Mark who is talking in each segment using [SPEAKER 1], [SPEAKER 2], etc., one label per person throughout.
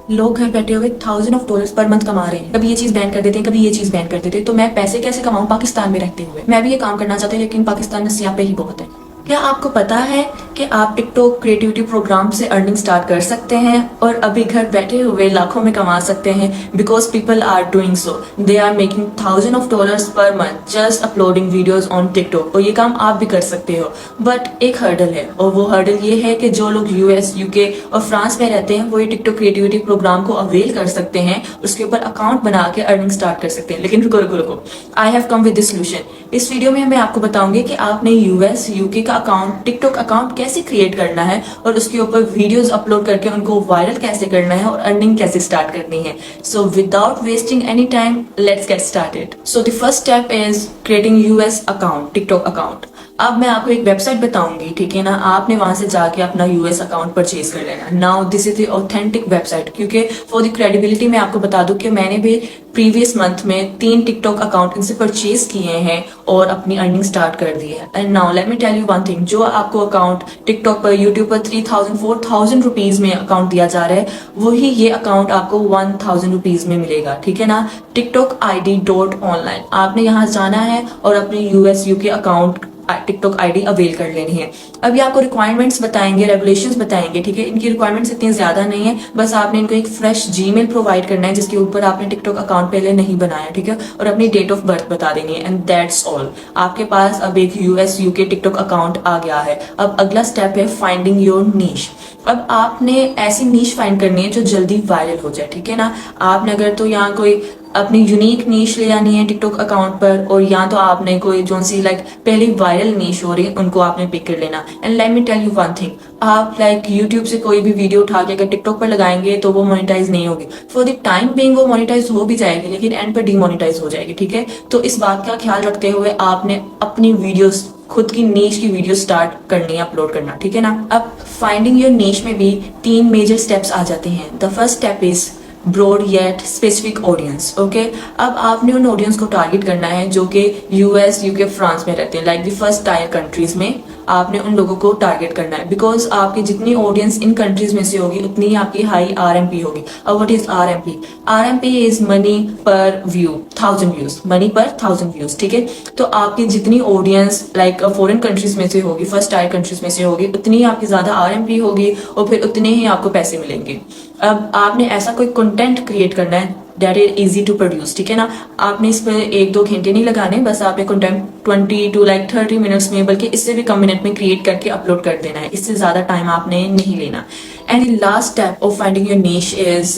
[SPEAKER 1] लोग घर बैठे हुए $1000 पर मंथ कमा रहे हैं। कभी ये चीज बैन कर देते हैं, कभी ये चीज बैन कर देते हैं। तो मैं पैसे कैसे कमाऊं पाकिस्तान में रहते हुए? मैं भी ये काम करना चाहती हूँ, लेकिन पाकिस्तान में सियापे ही बहुत है। क्या आपको पता है कि आप टिकटॉक क्रिएटिविटी प्रोग्राम से अर्निंग स्टार्ट कर सकते हैं और अभी घर बैठे हुए लाखों में कमा सकते हैं? Because people are doing so, they are making $1000 per month just uploading videos on TikTok. और ये काम आप भी कर सकते हो, बट एक हर्डल है, और वो हर्डल ये है कि जो लोग यूएस, यूके और फ्रांस में रहते हैं वो ये टिकटॉक क्रिएटिविटी प्रोग्राम को अवेल कर सकते हैं, उसके ऊपर अकाउंट बना के अर्निंग स्टार्ट कर सकते हैं। लेकिन रुको रुको रुको, I have come with this solution. इस वीडियो में मैं आपको बताऊंगी कि आपने यूएस, यूके का अकाउंट, टिकटॉक अकाउंट कैसे क्रिएट करना है और उसके ऊपर वीडियोस अपलोड करके उनको वायरल कैसे करना है और अर्निंग कैसे स्टार्ट करनी है। So without wasting any time, let's get started. So the first step is creating US account, TikTok account. अब मैं आपको एक वेबसाइट बताऊंगी, ठीक है ना? आपने वहां से जाके अपना यूएस अकाउंट परचेज कर लेना। Now this is the authentic website, क्योंकि फॉर द क्रेडिबिलिटी मैं आपको बता दूं कि मैंने भी प्रीवियस मंथ में 3 टिकटॉक अकाउंट इनसे परचेज किए हैं और अपनी अर्निंग स्टार्ट कर दी है। And now let me tell you one thing, जो आपको अकाउंट टिकटॉक पर, यूट्यूब पर 3000-4000 रुपीज में अकाउंट दिया जा रहा है, वही ये अकाउंट आपको 1000 रुपीज में मिलेगा, ठीक है ना? TikTokID.online, आपने यहाँ जाना है और अपने US, UK account TikTok ID avail कर लेनी है। अभी आपको रिक्वायरमेंट्स बताएंगे, रेगुलेशंस बताएंगे, ठीक है? इनकी रिक्वायरमेंट्स इतनी ज्यादा नहीं है, बस आपने इनको एक फ्रेश जीमेल प्रोवाइड करना है जिसके ऊपर आपने टिकटॉक अकाउंट पहले नहीं बनाया, ठीक है? और अपनी डेट ऑफ बर्थ बता देनी है, एंड दैट्स ऑल। आपके पास अब एक यूएस, यूके टिकटॉक अकाउंट आ गया है। अब अगला स्टेप है फाइंडिंग योर नीश। अब आपने ऐसी नीश फाइंड करनी है जो जल्दी वायरल हो जाए, ठीक है ना? आपने अगर तो यहाँ कोई अपनी यूनिक नीश ले आनी है टिकटॉक अकाउंट पर, और या तो आपने कोई जो सी लाइक पहली वायरल नीश हो रही है उनको आपने पिक कर लेना। And let me tell you one thing, आप लाइक यूट्यूब से कोई भी वीडियो उठा के अगर टिकटॉक पर लगाएंगे तो वो मोनेटाइज नहीं होगी। फॉर द टाइम बीइंग वो मोनेटाइज हो भी जाएगी, लेकिन एंड पर डीमोनेटाइज हो जाएगी, ठीक है? तो इस बात का ख्याल रखते हुए आपने अपनी वीडियोस, खुद की नीश की वीडियो स्टार्ट करनी है, अपलोड करना, ठीक है ना? अब फाइंडिंग योर नीश में भी 3 मेजर स्टेप्स आ जाते हैं। The first step is broad yet specific audience, okay? अब आपने उन ऑडियंस को टारगेट करना है जो कि यूएस, यूके, फ्रांस में रहते हैं, like the first tier countries में आपने उन लोगों को टारगेट करना है। बिकॉज आपकी जितनी ऑडियंस इन कंट्रीज में से होगी उतनी आपकी हाई आरएमपी होगी। अब what is RMP? RMP is money पर व्यू, 1000 व्यूज, मनी पर 1000 व्यूज, ठीक है? तो आपकी जितनी ऑडियंस लाइक फॉरेन कंट्रीज में से होगी, फर्स्ट टायर कंट्रीज में से होगी, उतनी आपकी ज्यादा आरएमपी होगी और फिर उतने ही आपको पैसे मिलेंगे। अब आपने ऐसा कोई कंटेंट क्रिएट करना है that is easy to produce, ठीक है ना? आपने इस पर 1-2 घंटे नहीं लगाने, बस आपने कंटेंट 20 to 30 मिनट्स में, बल्कि इससे भी कम मिनट में क्रिएट करके अपलोड कर देना है। इससे ज्यादा टाइम आपने नहीं लेना। And the last step of finding your niche is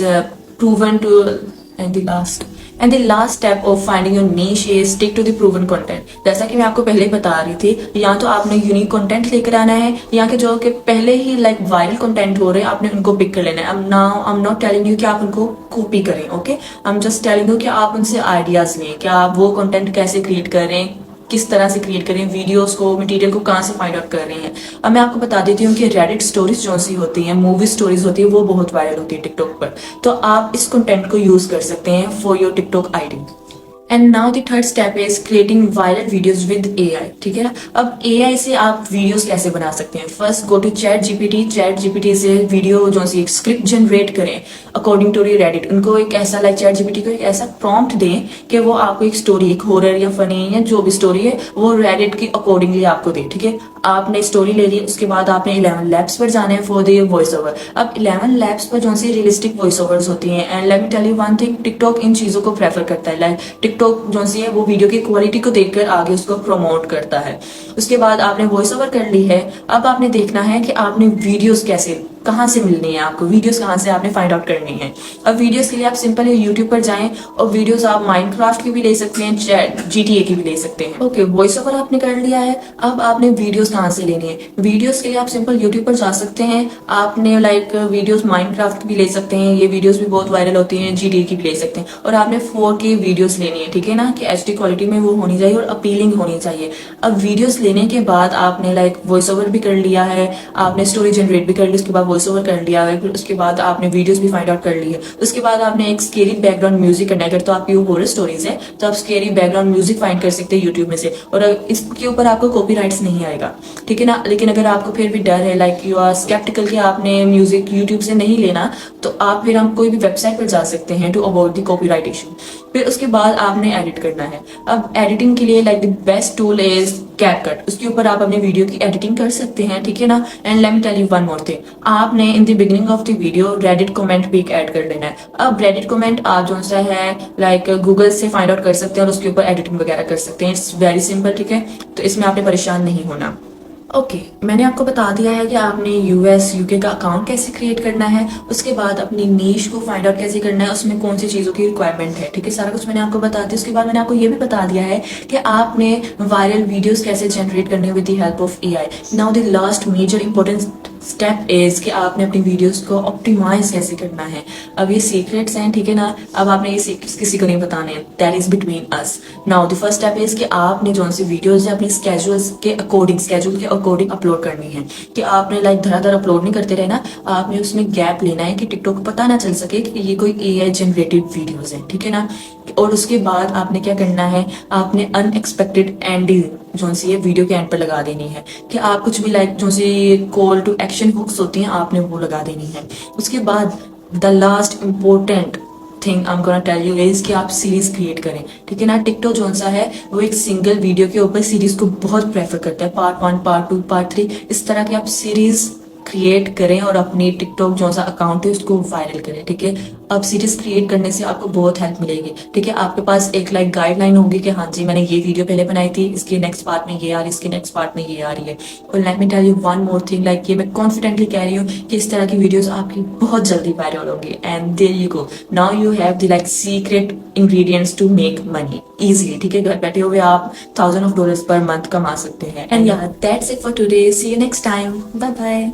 [SPEAKER 1] proven to and the last step of finding your niche is stick to the proven content. जैसा कि मैं आपको पहले बता रही थी, या तो आपने यूनिक कंटेंट लेकर आना है, या कि जो कि पहले ही लाइक वायरल कंटेंट हो रहे हैं आपने उनको पिक कर लेना है। I am not telling you कि आप उनको कॉपी करें, okay? I am just telling you कि आप उनसे आइडियाज लें कि आप वो कंटेंट कैसे क्रिएट करें, किस तरह से क्रिएट करें, वीडियोस को, मटेरियल को कहाँ से फाइंड आउट कर रहे हैं। अब मैं आपको बता देती हूँ कि रेडिट स्टोरीज जो सी होती हैं, मूवी स्टोरीज होती है, वो बहुत वायरल होती है टिकटॉक पर। तो आप इस कंटेंट को यूज कर सकते हैं for your TikTok ID. And now the third step is creating viral videos with AI, ठीक है ना? अब एआई से आप वीडियोस कैसे बना सकते हैं? First go to ChatGPT से वीडियो जो सी स्क्रिप्ट जनरेट करें अकॉर्डिंग टू रेडिट। उनको एक ऐसा लाइक चैट जीपीटी को एक ऐसा प्रॉम्प्ट दें कि वो आपको एक स्टोरी, एक हॉरर या फनी या जो भी स्टोरी है वो रेडिट की अकॉर्डिंगली आपको दे, ठीक है? आपने स्टोरी ले ली, उसके बाद आपने 11 लैब्स पर जाना है फॉर द वॉइस ओवर। अब 11 लैब्स पर जो सी रियलिस्टिक वॉइस ओवर्स होती हैं, and let me tell you one thing, TikTok इन चीजों को प्रेफर करता है। लाइक टिकटॉक जो सी है वो वीडियो की क्वालिटी को देखकर आगे उसको प्रमोट करता है। उसके बाद आपने वॉइस ओवर कर ली है, अब आपने देखना है कि आपने वीडियोस कैसे, कहाँ से मिलनी है आपको, वीडियोस कहाँ से आपने फाइंड आउट करनी है। अब वीडियोस के लिए आप सिंपल यूट्यूब पर जाएं और वीडियोस आप माइनक्राफ्ट की भी ले सकते हैं, GTA की भी ले सकते हैं, ओके? वॉइस ओवर आपने कर लिया है, अब आपने वीडियोस कहाँ से लेनी है? वीडियोस के लिए आप सिंपल यूट्यूब पर जा सकते हैं, आपने लाइक वीडियोस माइनक्राफ्ट की भी ले सकते हैं, ये वीडियोस भी बहुत वायरल होती हैं, GTA की भी ले सकते हैं, और आपने 4K वीडियोस लेनी है, ठीक है ना? कि HD क्वालिटी में वो होनी चाहिए और अपीलिंग होनी चाहिए। अब वीडियोस लेने के बाद आपने लाइक वॉइस ओवर भी कर लिया है, आपने स्टोरी जनरेट भी कर ली, उसके बाद वॉइस ओवर कर लिया है, फिर उसके बाद आपने वीडियोस भी फाइंड आउट कर ली है, उसके बाद आपने एक स्केरी बैकग्राउंड म्यूजिक करना है। अगर तो आपकी हॉरर स्टोरीज है तो आप स्केरी बैकग्राउंड म्यूजिक फाइंड कर सकते हैं यूट्यूब में से, और इसके ऊपर आपको कॉपीराइट्स नहीं आएगा, ठीक है ना। लेकिन अगर आपको फिर भी डर है, लाइक यू आर स्केप्टिकल कि आपने म्यूजिक यूट्यूब से नहीं लेना, तो आप फिर हम कोई भी वेबसाइट पर जा सकते हैं to avoid the copyright issue. फिर उसके बाद आपने एडिट करना है। अब एडिटिंग के लिए like the best tool is CapCut, उसके ऊपर आप अपने वीडियो की एडिटिंग कर सकते हैं, ठीक है ना। And let me tell you one more thing, आपने in the beginning of the video Reddit comment भी ऐड कर लेना है। अब रेडिट कमेंट आप जो सा है लाइक गूगल से फाइंड आउट कर सकते हैं और उसके ऊपर एडिटिंग वगैरह कर सकते हैं। इट्स वेरी सिंपल, ठीक है, तो इसमें आपने परेशान नहीं होना। ओके मैंने आपको बता दिया है कि आपने यूएस यूके का अकाउंट कैसे क्रिएट करना है, उसके बाद अपनी नीश को फाइंड आउट कैसे करना है, उसमें कौन सी चीज़ों की रिक्वायरमेंट है, ठीक है, सारा कुछ मैंने आपको बता दिया। उसके बाद मैंने आपको ये भी बता दिया है कि आपने वायरल वीडियोस कैसे जनरेट करने हैं with the help of AI. Now the last major important step is कि आपने अपनी वीडियोस को ऑप्टिमाइज कैसे करना है। अब ये सीक्रेट्स हैं, ठीक है ना, अब आपने ये सीक्रेट्स किसी को नहीं बताने, that is between us. Now the first step is कि आपने जो सी वीडियोस है अपनी स्केड्यूल के अकॉर्डिंग अपलोड करनी है, कि आपने लाइक धड़ाधड़ अपलोड नहीं करते रहना, आपने उसमें गैप लेना है कि टिकटॉक को पता ना चल सके कि ये कोई एआई जनरेटेड वीडियोस है, ठीक है ना। और उसके बाद आपने क्या करना है, आपने अनएक्सपेक्टेड एंडिंग जो सी है वीडियो के एंड पर लगा देनी है, कि आप कुछ भी लाइक जो सी कॉल टू एक्शन हुक्स होती हैं आपने वो लगा देनी है। उसके बाद the last important thing I am gonna tell you is कि आप सीरीज क्रिएट करें, ठीक है ना। टिकटॉक जो सा है वो एक सिंगल वीडियो के ऊपर सीरीज को बहुत प्रेफर करता है, पार्ट 1 पार्ट 2 पार्ट 3 इस तरह की आप सीरीज क्रिएट करें और अपनी टिकटॉक जो सा अकाउंट है उसको वायरल करें, ठीक है। अब सीरीज क्रिएट करने से आपको बहुत हेल्प मिलेगी, ठीक है। आपके पास एक लाइक गाइडलाइन होगी कि हाँ जी मैंने ये वीडियो पहले बनाई थी, इसके नेक्स्ट पार्ट में ये आ रही है, इसके नेक्स्ट पार्ट में ये आ रही है। और let me tell you one more thing, like ये मैं कॉन्फिडेंटली कह रही हूँ कि इस तरह की वीडियोस आपकी बहुत जल्दी वायरल होंगी। And there you go, now you have the like secret ingredients to make money easily, ठीक है। घर बैठे हुए आप $1000 पर मंथ कमा सकते हैं। And yeah that's it for today, see you next time, bye bye.